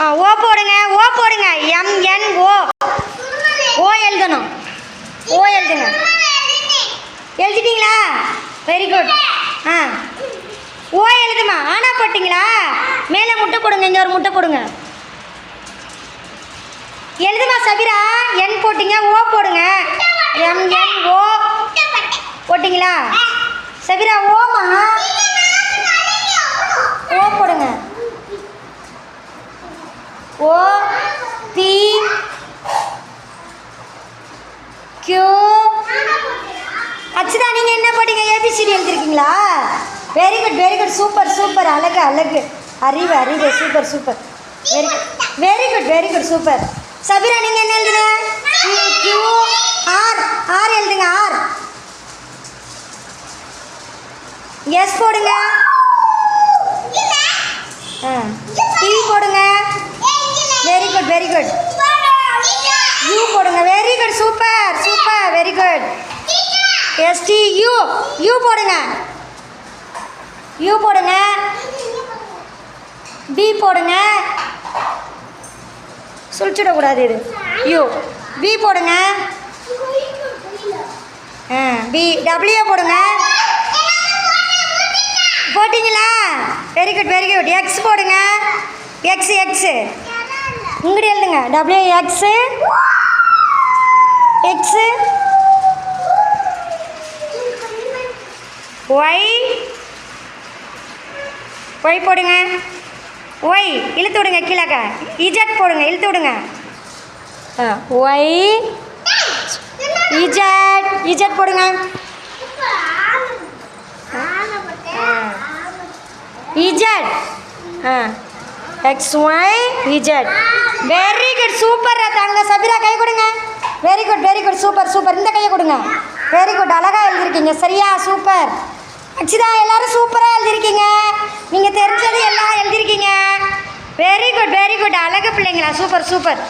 ஓ போடுங்க, ஓ போடுங்க. MNO. ஓ எழுதணும். ஓ எழுதுங்க. எழுதிட்டீங்களா? Very good. ஓ எழுதுமா. ஆனா போட்டிங்களா? மேலே முட்டை போடுங்க. இங்கே ஒரு முட்டை போடுங்க. எழுதுமா சபிரா. என் போட்டிங்க, ஓ போடுங்க. MNO போட்டிங்களா? சபிரா ஓமா. ஓ போடுங்க. ஓ பி கியூ. அச்சுதா நீங்கள் என்ன போட்டீங்க? ஏபிசிடி எழுதிருக்கீங்களா? Very good, very good. Super, super. அழகு, அழகு. அறிவு, அறிவு. Super, super. Very very good, very good. Super. Sabira நீங்கள் என்ன எழுதுங்க? Q R. ஆர் எழுதுங்க. ஆர். எஸ் போடுங்க. டி போடுங்க. Very good, very good. U போடுங்க. Very good. Super, super. Very good. STU. U போடுங்க. யூ போடுங்க. பி போடுங்க. சுழிச்சிடக்கூடாது இது. யூ. பி போடுங்க. பி. டபிள்யூ போடுங்க. போட்டிங்களா? Very good, very good. X போடுங்க. எக்ஸ், எக்ஸு இங்கிட்ட எழுதுங்க. W X. X. Y. Y போடுங்க. ஒய் இழுத்து விடுங்க கீழாக்க. இஜட் போடுங்க. இழுத்து விடுங்க. Y Z. இஜட் போடுங்க. Z. XY Z. Very good. Super. தாங்க சபிரா கை கொடுங்க. Very good, very good. Super, super. இந்த கையை கொடுங்க. Very good. அழகாக எழுதிருக்கீங்க. சரியா? சூப்பர். அச்சுதா எல்லாரும் சூப்பராக எழுதிருக்கீங்க. நீங்கள் தெரிஞ்சது எல்லாம் எழுதிருக்கீங்க. Very good, very good. அழகு பிள்ளைங்களா. Super, super.